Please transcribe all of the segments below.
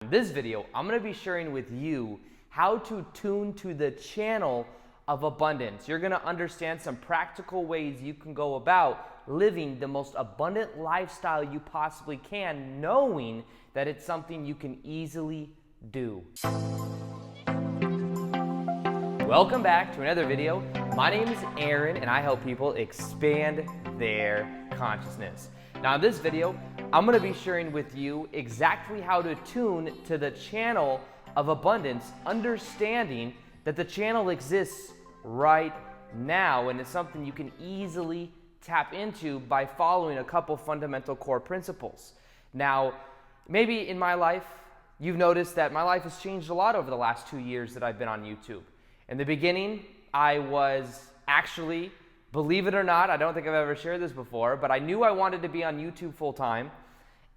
in this video, I'm going to be sharing with you how to tune to the channel of abundance. You're going to understand some practical ways you can go about living the most abundant lifestyle you possibly can, knowing that it's something you can easily do. Welcome back to another video. My name is Aaron and I help people expand their consciousness. Now in this video, I'm going to be sharing with you exactly how to tune to the channel of abundance, understanding that the channel exists right now and it's something you can easily tap into by following a couple fundamental core principles. Now, maybe in my life, you've noticed that my life has changed a lot over the last 2 years that I've been on YouTube. In the beginning, I was actually, believe it or not, I don't think I've ever shared this before, but I knew I wanted to be on YouTube full time,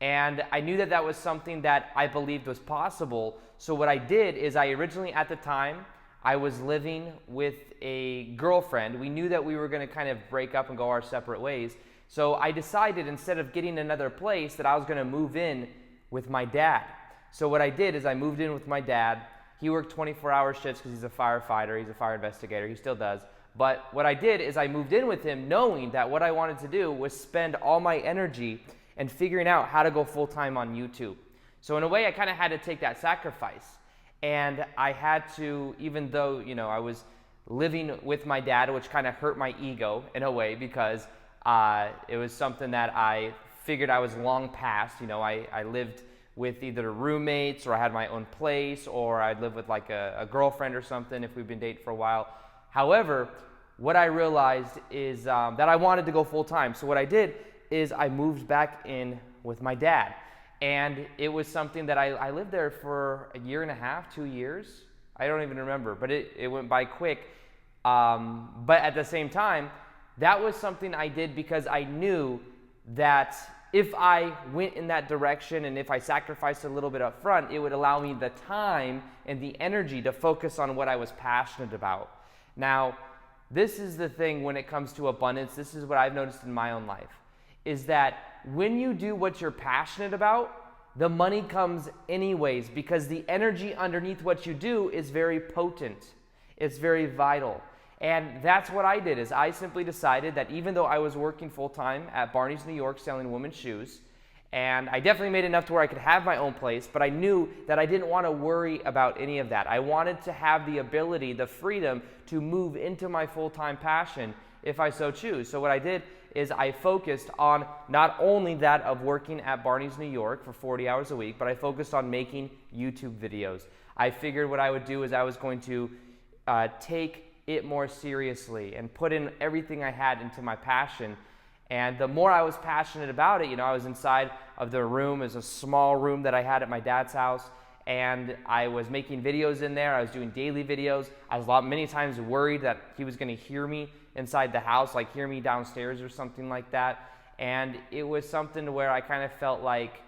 and I knew that that was something that I believed was possible. So what I did is I originally, at the time, I was living with a girlfriend. We knew that we were going to kind of break up and go our separate ways. So I decided, instead of getting another place, that I was going to move in with my dad. So what I did is I moved in with my dad. He worked 24-hour shifts because he's a firefighter, he's a fire investigator, he still does. But what I did is I moved in with him knowing that what I wanted to do was spend all my energy and figuring out how to go full-time on YouTube. So in a way, I kind of had to take that sacrifice. And I had to, even though, I was living with my dad, which kind of hurt my ego in a way because it was something that I figured I was long past. I lived with either roommates, or I had my own place, or I'd live with like a girlfriend or something if we've been dating for a while. However, what I realized is that I wanted to go full time. So what I did is I moved back in with my dad. And it was something that I lived there for a year and a half, 2 years. I don't even remember, but it went by quick. But at the same time, that was something I did because I knew that if I went in that direction and if I sacrificed a little bit up front, it would allow me the time and the energy to focus on what I was passionate about. Now, this is the thing when it comes to abundance. This is what I've noticed in my own life, is that when you do what you're passionate about, the money comes anyways, because the energy underneath what you do is very potent. It's very vital. And that's what I did, is I simply decided that even though I was working full-time at Barney's, New York, selling women's shoes, and I definitely made enough to where I could have my own place, but I knew that I didn't want to worry about any of that. I wanted to have the ability, the freedom to move into my full-time passion if I so choose. So what I did is I focused on not only that of working at Barney's, New York for 40 hours a week, but I focused on making YouTube videos. I figured what I would do is I was going to take it more seriously and put in everything I had into my passion. And the more I was passionate about it, I was inside of the room. It was a small room that I had at my dad's house, and I was making videos in there. I was doing daily videos. I was many times worried that he was going to hear me inside the house, like hear me downstairs or something like that. And it was something to where I kind of felt like,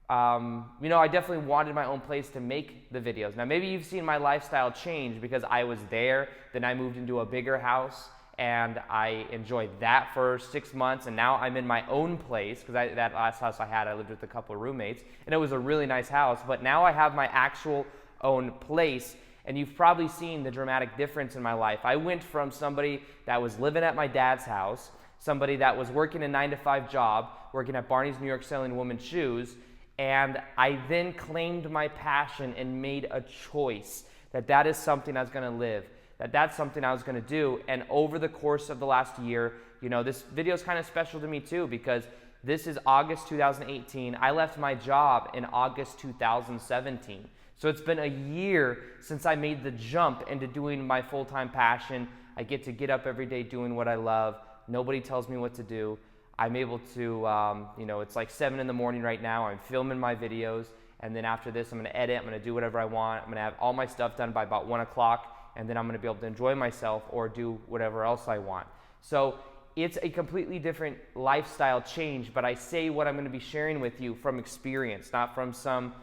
I definitely wanted my own place to make the videos. Now, maybe you've seen my lifestyle change because I was there, then I moved into a bigger house, and I enjoyed that for 6 months, and now I'm in my own place, because that last house I lived with a couple of roommates, and it was a really nice house, but now I have my actual own place, and you've probably seen the dramatic difference in my life. I went from somebody that was living at my dad's house, somebody that was working a 9-to-5 job, working at Barney's, New York, selling women's shoes, and I then claimed my passion and made a choice that is something I was going to live, that's something I was going to do. And over the course of the last year, this video is kind of special to me too, because this is August 2018. I left my job in August 2017. So it's been a year since I made the jump into doing my full-time passion. I get to get up every day doing what I love. Nobody tells me what to do. I'm able to, it's like 7 in the morning right now. I'm filming my videos. And then after this, I'm going to edit. I'm going to do whatever I want. I'm going to have all my stuff done by about 1 o'clock. And then I'm going to be able to enjoy myself or do whatever else I want. So it's a completely different lifestyle change. But I say what I'm going to be sharing with you from experience, not from some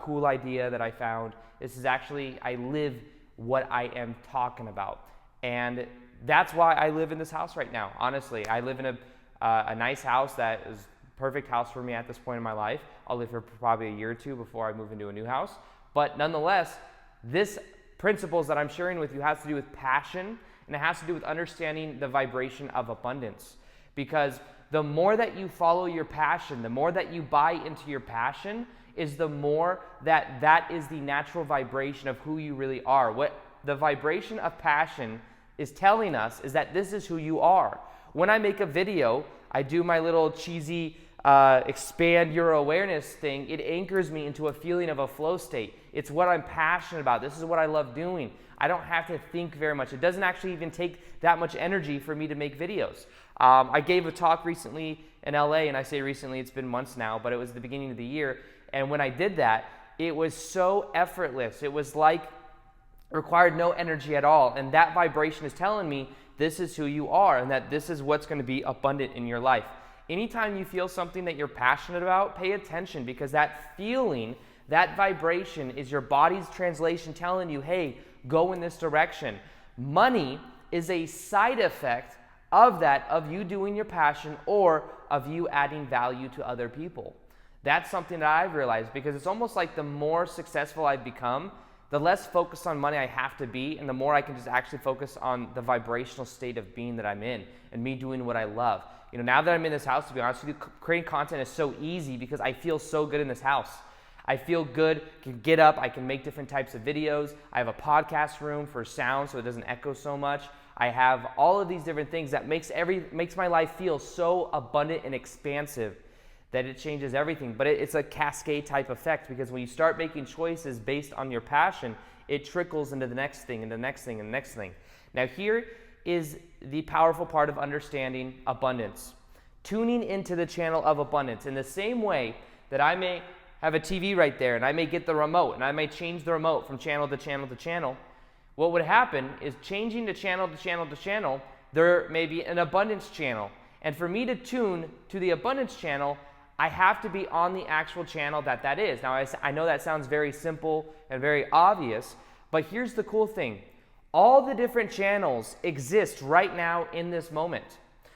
cool idea that I found. This is actually, I live what I am talking about. And that's why I live in this house right now. Honestly, I live in a nice house that is perfect house for me at this point in my life. I'll live here for probably a year or two before I move into a new house. But nonetheless, this principles that I'm sharing with you has to do with passion, and it has to do with understanding the vibration of abundance. Because the more that you follow your passion, the more that you buy into your passion, is the more that is the natural vibration of who you really are. What the vibration of passion is telling us is that this is who you are. When I make a video, I do my little cheesy expand your awareness thing. It anchors me into a feeling of a flow state. It's what I'm passionate about. This is what I love doing. I don't have to think very much. It doesn't actually even take that much energy for me to make videos. I gave a talk recently in LA, and I say recently, it's been months now, but it was the beginning of the year. And when I did that, it was so effortless. It was like required no energy at all. And that vibration is telling me this is who you are and that this is what's going to be abundant in your life. Anytime you feel something that you're passionate about, pay attention, because that feeling, that vibration is your body's translation telling you, hey, go in this direction. Money is a side effect of that, of you doing your passion or of you adding value to other people. That's something that I've realized, because it's almost like the more successful I've become, the less focused on money I have to be, and the more I can just actually focus on the vibrational state of being that I'm in and me doing what I love. You know, now that I'm in this house, to be honest with you, creating content is so easy because I feel so good in this house. I feel good, can get up, I can make different types of videos. I have a podcast room for sound so it doesn't echo so much. I have all of these different things that makes my life feel so abundant and expansive that it changes everything. But it's a cascade type effect, because when you start making choices based on your passion, it trickles into the next thing and the next thing and the next thing. Now here is the powerful part of understanding abundance. Tuning into the channel of abundance in the same way that I may have a TV right there and I may get the remote and I may change the remote from channel to channel to channel. What would happen is, changing to channel to channel to channel, there may be an abundance channel. And for me to tune to the abundance channel, I have to be on the actual channel that is. Now, I know that sounds very simple and very obvious, but here's the cool thing. All the different channels exist right now in this moment.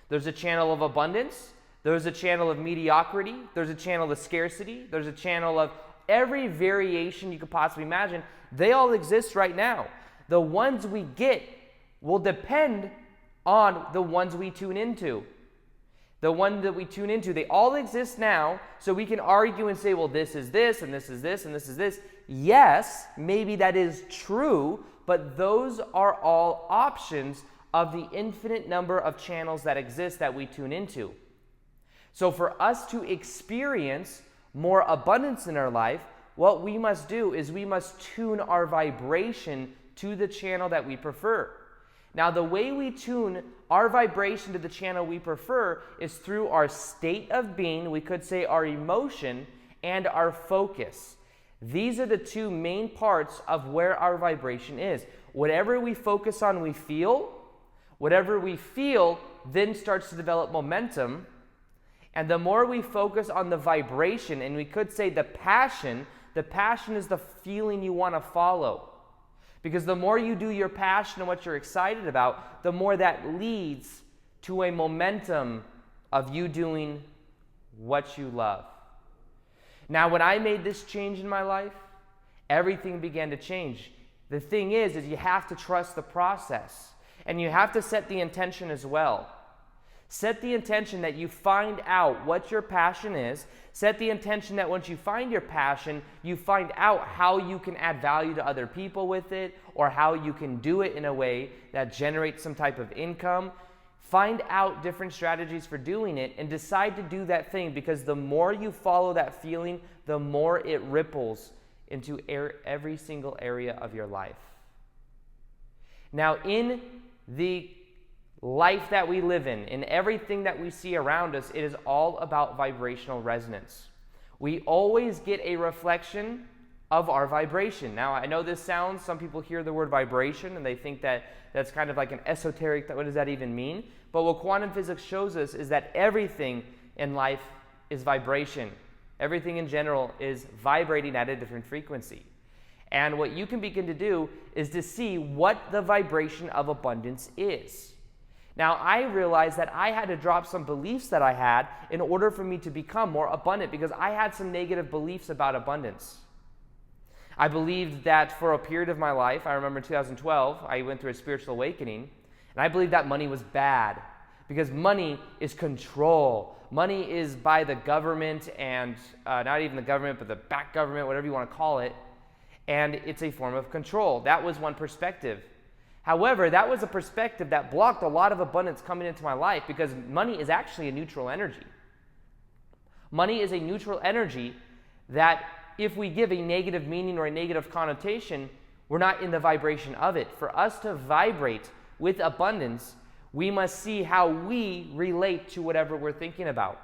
There's a channel of abundance, there's a channel of mediocrity, there's a channel of scarcity, there's a channel of every variation you could possibly imagine. They all exist right now. The ones we get will depend on the ones we tune into. The one that we tune into, they all exist now, so we can argue and say, well, this is this, and this is this, and this is this. Yes, maybe that is true, but those are all options of the infinite number of channels that exist that we tune into. So for us to experience more abundance in our life, what we must do is we must tune our vibration to the channel that we prefer. Now, the way we tune our vibration to the channel we prefer is through our state of being, we could say our emotion, and our focus. These are the two main parts of where our vibration is. Whatever we focus on, we feel. Whatever we feel then starts to develop momentum. And the more we focus on the vibration, and we could say the passion is the feeling you want to follow. Because the more you do your passion and what you're excited about, the more that leads to a momentum of you doing what you love. Now, when I made this change in my life, everything began to change. The thing is you have to trust the process, and you have to set the intention as well. Set the intention that you find out what your passion is. Set the intention that once you find your passion, you find out how you can add value to other people with it, or how you can do it in a way that generates some type of income. Find out different strategies for doing it and decide to do that thing, because the more you follow that feeling, the more it ripples into every single area of your life. Now, in the life that we live in everything that we see around us, it is all about vibrational resonance. We always get a reflection of our vibration. Now, I know this sounds, some people hear the word vibration and they think that that's kind of like an esoteric, what does that even mean? But what quantum physics shows us is that everything in life is vibration. Everything in general is vibrating at a different frequency. And what you can begin to do is to see what the vibration of abundance is. Now, I realized that I had to drop some beliefs that I had in order for me to become more abundant, because I had some negative beliefs about abundance. I believed that for a period of my life, I remember in 2012, I went through a spiritual awakening, and I believed that money was bad, because money is control. Money is by the government, and not even the government, but the back government, whatever you want to call it, and it's a form of control. That was one perspective. However, that was a perspective that blocked a lot of abundance coming into my life, because money is actually a neutral energy. Money is a neutral energy that if we give a negative meaning or a negative connotation, we're not in the vibration of it. For us to vibrate with abundance, we must see how we relate to whatever we're thinking about.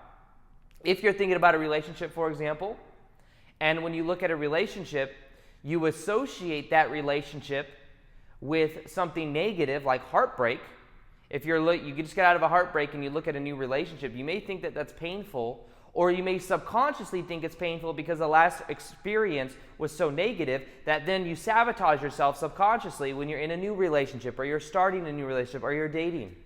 If you're thinking about a relationship, for example, and when you look at a relationship, you associate that relationship with something negative like heartbreak. If you just get out of a heartbreak and you look at a new relationship, you may think that that's painful, or you may subconsciously think it's painful because the last experience was so negative that then you sabotage yourself subconsciously when you're in a new relationship, or you're starting a new relationship, or you're dating.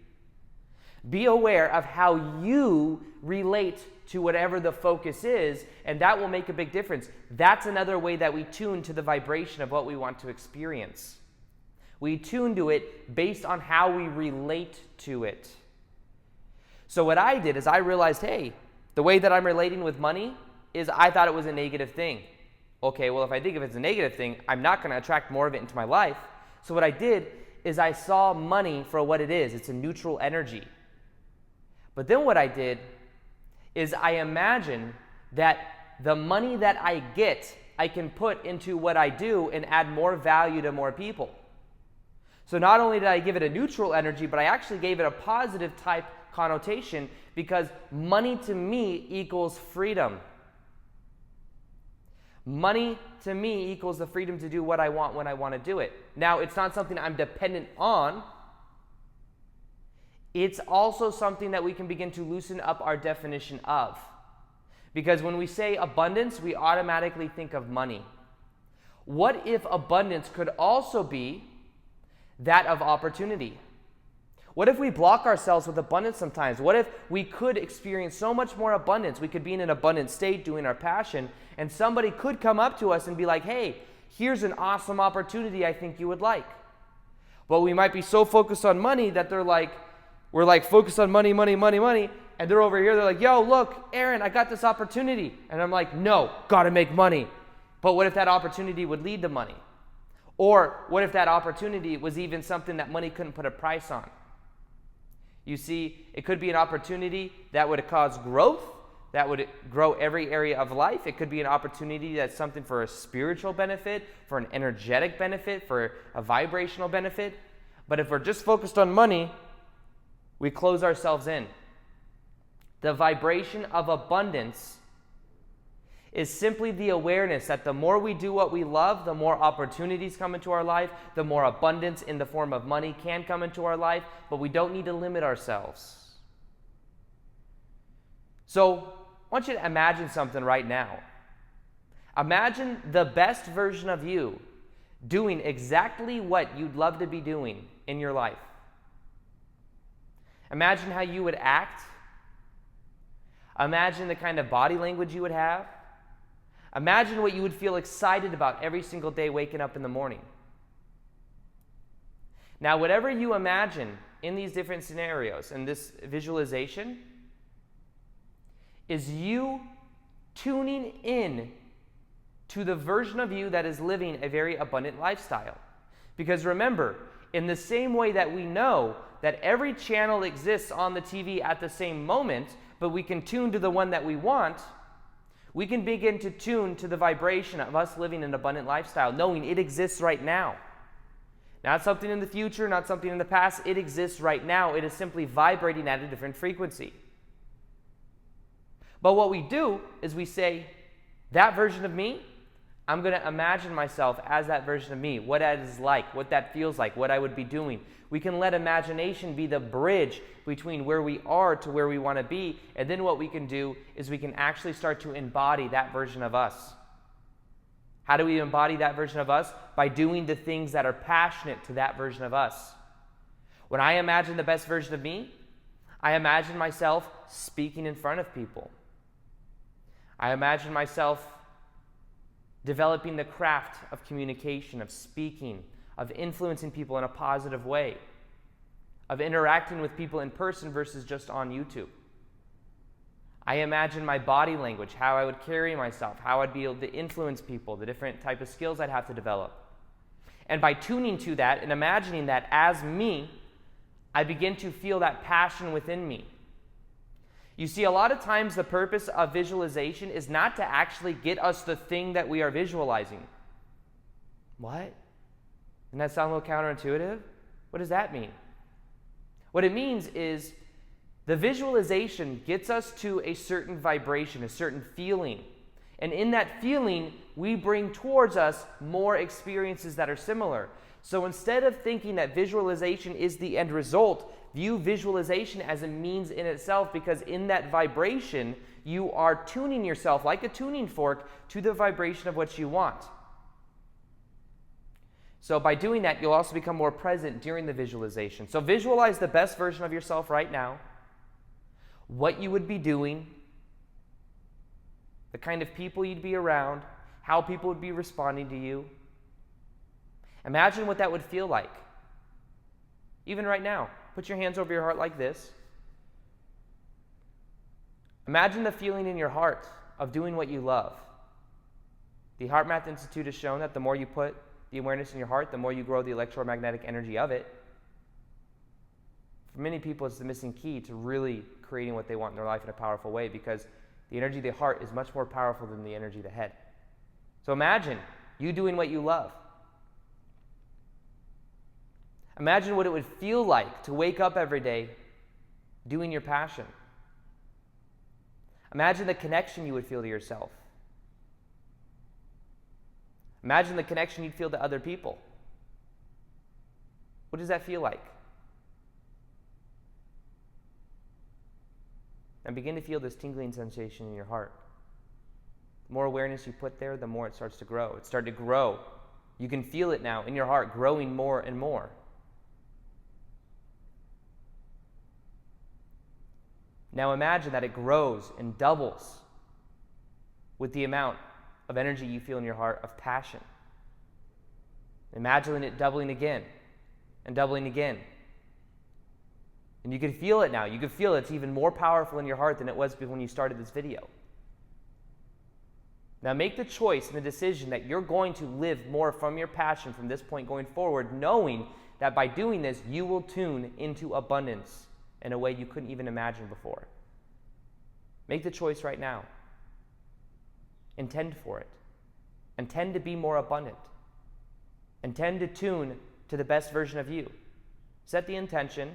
Be aware of how you relate to whatever the focus is, and that will make a big difference. That's another way that we tune to the vibration of what we want to experience. We tune to it based on how we relate to it. So what I did is I realized, hey, the way that I'm relating with money is I thought it was a negative thing. Okay, well, if I think if it's a negative thing, I'm not going to attract more of it into my life. So what I did is I saw money for what it is. It's a neutral energy. But then what I did is I imagined that the money that I get, I can put into what I do and add more value to more people. So not only did I give it a neutral energy, but I actually gave it a positive type connotation, because money to me equals freedom. Money to me equals the freedom to do what I want when I want to do it. Now, it's not something I'm dependent on. It's also something that we can begin to loosen up our definition of. Because when we say abundance, we automatically think of money. What if abundance could also be that of opportunity? What if we block ourselves with abundance sometimes? What if we could experience so much more abundance? We could be in an abundant state doing our passion, and somebody could come up to us and be like, hey, here's an awesome opportunity I think you would like. But we might be so focused on money that we're like focused on money, money, money, money, and they're over here, they're like, yo, look, Aaron, I got this opportunity. And I'm like, no, gotta make money. But what if that opportunity would lead to money? Or what if that opportunity was even something that money couldn't put a price on? You see, it could be an opportunity that would cause growth, that would grow every area of life. It could be an opportunity that's something for a spiritual benefit, for an energetic benefit, for a vibrational benefit. But if we're just focused on money, we close ourselves in. The vibration of abundance is simply the awareness that the more we do what we love, the more opportunities come into our life, the more abundance in the form of money can come into our life, but we don't need to limit ourselves. So I want you to imagine something right now. Imagine the best version of you doing exactly what you'd love to be doing in your life. Imagine how you would act. Imagine the kind of body language you would have. Imagine what you would feel excited about every single day waking up in the morning. Now, whatever you imagine in these different scenarios, in this visualization, is you tuning in to the version of you that is living a very abundant lifestyle. Because remember, in the same way that we know that every channel exists on the TV at the same moment, but we can tune to the one that we want, we can begin to tune to the vibration of us living an abundant lifestyle, knowing it exists right now. Not something in the future, not something in the past. It exists right now. It is simply vibrating at a different frequency. But what we do is we say, that version of me, I'm going to imagine myself as that version of me, what that is like, what that feels like, what I would be doing. We can let imagination be the bridge between where we are to where we want to be. And then what we can do is we can actually start to embody that version of us. How do we embody that version of us? By doing the things that are passionate to that version of us. When I imagine the best version of me, I imagine myself speaking in front of people. I imagine myself developing the craft of communication, of speaking, of influencing people in a positive way, of interacting with people in person versus just on YouTube. I imagine my body language, how I would carry myself, how I'd be able to influence people, the different type of skills I'd have to develop. And by tuning to that and imagining that as me, I begin to feel that passion within me. You see, a lot of times the purpose of visualization is not to actually get us the thing that we are visualizing. What? Doesn't that sound a little counterintuitive? What does that mean? What it means is the visualization gets us to a certain vibration, a certain feeling. And in that feeling, we bring towards us more experiences that are similar. So instead of thinking that visualization is the end result, view visualization as a means in itself, because in that vibration, you are tuning yourself like a tuning fork to the vibration of what you want. So by doing that, you'll also become more present during the visualization. So visualize the best version of yourself right now, what you would be doing, the kind of people you'd be around, how people would be responding to you. Imagine what that would feel like. Even right now, put your hands over your heart like this. Imagine the feeling in your heart of doing what you love. The Heart Math Institute has shown that the more you put the awareness in your heart, the more you grow the electromagnetic energy of it. For many people, it's the missing key to really creating what they want in their life in a powerful way, because the energy of the heart is much more powerful than the energy of the head. So imagine you doing what you love. Imagine what it would feel like to wake up every day doing your passion. Imagine the connection you would feel to yourself. Imagine the connection you'd feel to other people. What does that feel like? And begin to feel this tingling sensation in your heart. The more awareness you put there, the more it starts to grow. It's starting to grow. You can feel it now in your heart, growing more and more. Now imagine that it grows and doubles with the amount of energy you feel in your heart of passion. Imagine it doubling again and doubling again. And you can feel it now. You can feel it's even more powerful in your heart than it was when you started this video. Now make the choice and the decision that you're going to live more from your passion from this point going forward, knowing that by doing this, you will tune into abundance in a way you couldn't even imagine before. Make the choice right now. Intend for it. Intend to be more abundant. Intend to tune to the best version of you. Set the intention,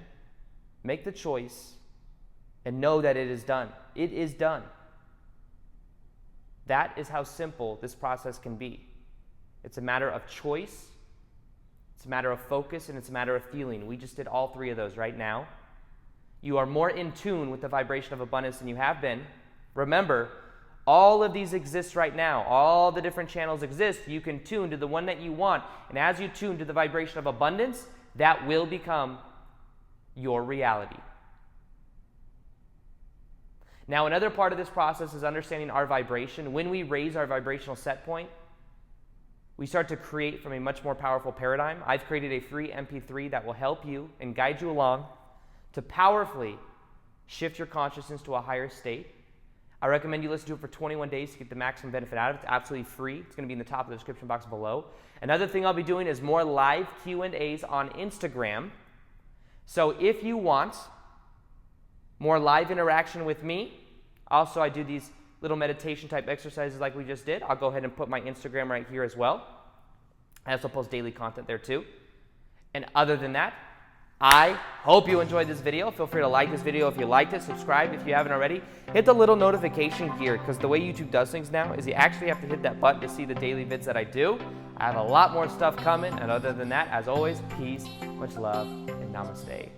make the choice, and know that it is done. It is done. That is how simple this process can be. It's a matter of choice, it's a matter of focus, and it's a matter of feeling. We just did all three of those right now. You are more in tune with the vibration of abundance than you have been. Remember, all of these exist right now. All the different channels exist. You can tune to the one that you want. And as you tune to the vibration of abundance, that will become your reality. Now, another part of this process is understanding our vibration. When we raise our vibrational set point, we start to create from a much more powerful paradigm. I've created a free MP3 that will help you and guide you along to powerfully shift your consciousness to a higher state. I recommend you listen to it for 21 days to get the maximum benefit out of it. It's absolutely free. It's going to be in the top of the description box below. Another thing I'll be doing is more live Q&As on Instagram. So if you want more live interaction with me, also I do these little meditation type exercises like we just did. I'll go ahead and put my Instagram right here as well. I also post daily content there too. And other than that, I hope you enjoyed this video. Feel free to like this video if you liked it. Subscribe if you haven't already. Hit the little notification gear, because the way YouTube does things now is you actually have to hit that button to see the daily vids that I do. I have a lot more stuff coming. And other than that, as always, peace, much love, and namaste.